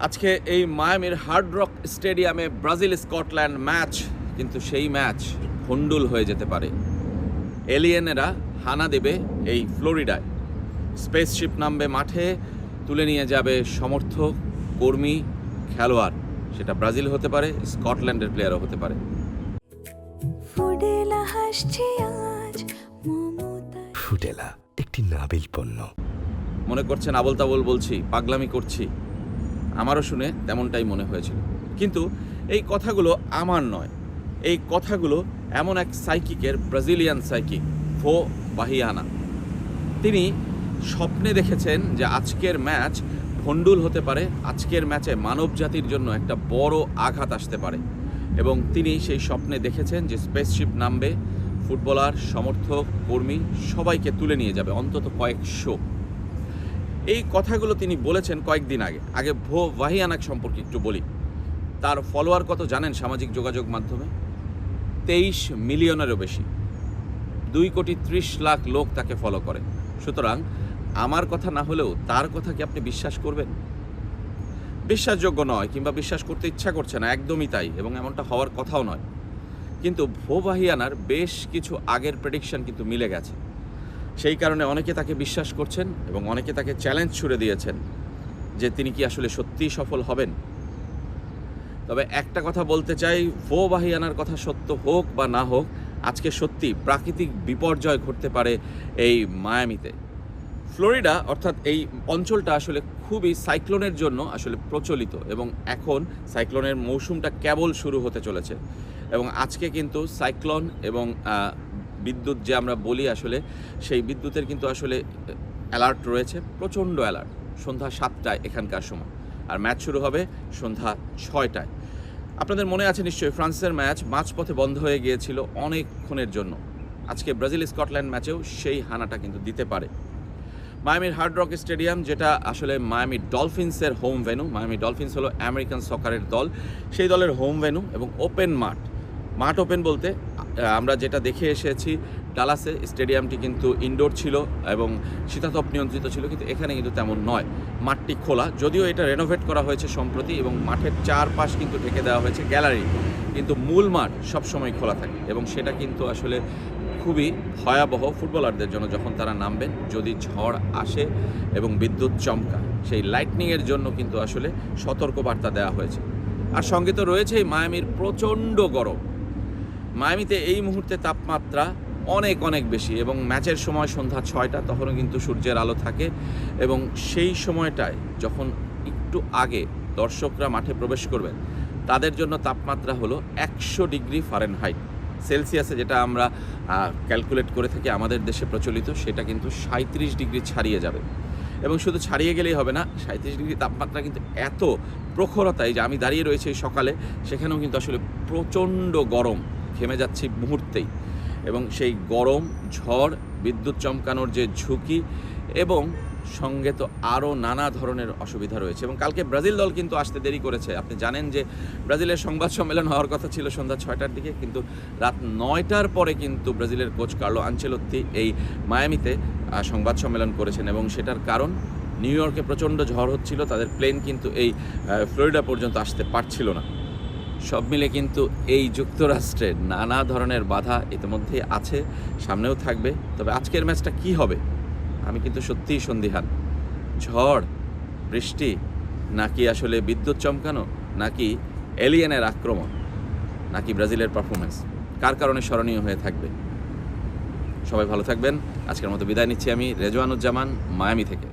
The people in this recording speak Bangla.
আজকে এই মায়ামির হার্ড রক স্টেডিয়ামে ব্রাজিল স্কটল্যান্ড ম্যাচ, কিন্তু সেই ম্যাচ ভণ্ডুল হয়ে যেতে পারে। এলিয়েনেরা হানা দেবে এই ফ্লোরিডায়। স্পেসশিপ নামবে মাঠে, তুলে নিয়ে যাবে সমর্থক, কর্মী, খেলোয়াড়। সেটা ব্রাজিল হতে পারে, স্কটল্যান্ডের প্লেয়ারও হতে পারে। ফুডেলা একটি নাবিল পণ্য। মনে করছেন আবল তাবল বলছি, পাগলামি করছি? আমারও শুনে তেমনটাই মনে হয়েছিল, কিন্তু এই কথাগুলো আমার নয়। এই কথাগুলো এমন এক সাইকিকের, ব্রাজিলিয়ান সাইকিক ভো বাহিয়ানা। তিনি স্বপ্নে দেখেছেন যে আজকের ম্যাচ ভণ্ডুল হতে পারে, আজকের ম্যাচে মানব জাতির জন্য একটা বড় আঘাত আসতে পারে, এবং তিনি সেই স্বপ্নে দেখেছেন যে স্পেসশিপ নামবে, ফুটবলার, সমর্থক, কর্মী সবাইকে তুলে নিয়ে যাবে, অন্তত কয়েকশো। এই কথাগুলো তিনি বলেছেন কয়েকদিন আগে ভো বাহিয়ানাক সম্পর্কে একটু বলি। তার ফলোয়ার কত জানেন সামাজিক যোগাযোগ মাধ্যমে? 23 মিলিয়নেরও বেশি। 2,30,00,000 লোক তাকে ফলো করে। সুতরাং আমার কথা না হলেও তার কথা কি আপনি বিশ্বাস করবেন? বিশ্বাসযোগ্য নয়, কিংবা বিশ্বাস করতে ইচ্ছা করছে না, একদমই তাই, এবং এমনটা হওয়ার কথাও নয়। কিন্তু ভো বাহিয়ানার বেশ কিছু আগের প্রেডিকশন কিন্তু মিলে গেছে। সেই কারণে অনেকে তাকে বিশ্বাস করছেন এবং অনেকে তাকে চ্যালেঞ্জ ছুড়ে দিয়েছেন যে তিনি কি আসলে সত্যিই সফল হবেন। তবে একটা কথা বলতে চাই, ভো বাহিয়ানার কথা সত্য হোক বা না হোক, আজকে সত্যি প্রাকৃতিক বিপর্যয় ঘটতে পারে এই মায়ামিতে। ফ্লোরিডা অর্থাৎ এই অঞ্চলটা আসলে খুবই সাইক্লোনের জন্য আসলে প্রচলিত, এবং এখন সাইক্লোনের মৌসুমটা কেবল শুরু হতে চলেছে। এবং আজকে কিন্তু সাইক্লোন এবং বিদ্যুৎ যে আমরা বলি, আসলে সেই বিদ্যুতের কিন্তু আসলে অ্যালার্ট রয়েছে, প্রচণ্ড অ্যালার্ট। সন্ধ্যা 7টায় এখানকার সময়, আর ম্যাচ শুরু হবে সন্ধ্যা 6টায়। আপনাদের মনে আছে নিশ্চয়ই, ফ্রান্সের ম্যাচ মাঝপথে বন্ধ হয়ে গিয়েছিল অনেকক্ষণের জন্য। আজকে ব্রাজিল স্কটল্যান্ড ম্যাচেও সেই হানাটা কিন্তু দিতে পারে। মায়ামির হার্ড রক স্টেডিয়াম, যেটা আসলে মায়ামি ডলফিন্সের হোম ভেন্যু। মায়ামি ডলফিন্স হলো আমেরিকান সকারের দল, সেই দলের হোম ভেন্যু, এবং ওপেন মাঠ ওপেন বলতে আমরা যেটা দেখে এসেছি ডালাসে, স্টেডিয়ামটি কিন্তু ইনডোর ছিল এবং শীতাতপ নিয়ন্ত্রিত ছিল, কিন্তু এখানে কিন্তু তেমন নয়। মাঠটি খোলা, যদিও এটা রেনোভেট করা হয়েছে সম্প্রতি, এবং মাঠের চারপাশ কিন্তু ঢেকে দেওয়া হয়েছে গ্যালারি, কিন্তু মূল মাঠ সবসময় খোলা থাকে। এবং সেটা কিন্তু আসলে খুবই ভয়াবহ ফুটবলারদের জন্য যখন তারা নামবেন, যদি ঝড় আসে এবং বিদ্যুৎ চমকা, সেই লাইটনিংয়ের জন্য কিন্তু আসলে সতর্কবার্তা দেওয়া হয়েছে। আর সঙ্গে তো রয়েছেই মায়ামির প্রচণ্ড গরম। মায়ামিতে এই মুহূর্তে তাপমাত্রা অনেক বেশি, এবং ম্যাচের সময় সন্ধ্যা 6টা, তখনও কিন্তু সূর্যের আলো থাকে, এবং সেই সময়টায় যখন একটু আগে দর্শকরা মাঠে প্রবেশ করবেন, তাদের জন্য তাপমাত্রা হলো 100 ডিগ্রি ফারেনহাইট। সেলসিয়াসে যেটা আমরা ক্যালকুলেট করে থাকি আমাদের দেশে প্রচলিত, সেটা কিন্তু 37 ডিগ্রি ছাড়িয়ে যাবে। এবং শুধু ছাড়িয়ে গেলেই হবে না, 37 ডিগ্রি তাপমাত্রা কিন্তু এত প্রখরতায় যে আমি দাঁড়িয়ে রয়েছি সকালে, সেখানেও কিন্তু আসলে প্রচণ্ড গরম, ঘেমে যাচ্ছি মুহূর্তেই। এবং সেই গরম, ঝড়, বিদ্যুৎ চমকানোর যে ঝুঁকি, এবং সঙ্গে তো আরও নানা ধরনের অসুবিধা রয়েছে। এবং কালকে ব্রাজিল দল কিন্তু আসতে দেরি করেছে। আপনি জানেন যে ব্রাজিলের সংবাদ সম্মেলন হওয়ার কথা ছিল সন্ধ্যা 6টার দিকে, কিন্তু রাত 9টার পরে কিন্তু ব্রাজিলের কোচ কার্লো আনচেলোত্তি এই মায়ামিতে সংবাদ সম্মেলন করেছেন, এবং সেটার কারণ নিউ ইয়র্কে প্রচণ্ড ঝড় হচ্ছিল, তাদের প্লেন কিন্তু এই ফ্লোরিডা পর্যন্ত আসতে পারছিল না। সব মিলে কিন্তু এই যুক্তরাষ্ট্রে নানা ধরনের বাধা ইতিমধ্যেই আছে, সামনেও থাকবে। তবে আজকের ম্যাচটা কি হবে আমি কিন্তু সত্যিই সন্দিহান। ঝড়, বৃষ্টি, নাকি আসলে বিদ্যুৎ চমকানো, নাকি এলিয়েনের আক্রমণ, নাকি ব্রাজিলের পারফরমেন্স, কার কারণে স্মরণীয় হয়ে থাকবে? সবাই ভালো থাকবেন। আজকের মতো বিদায় নিচ্ছি আমি, রেজওয়ানুজ্জামান, মায়ামি থেকে।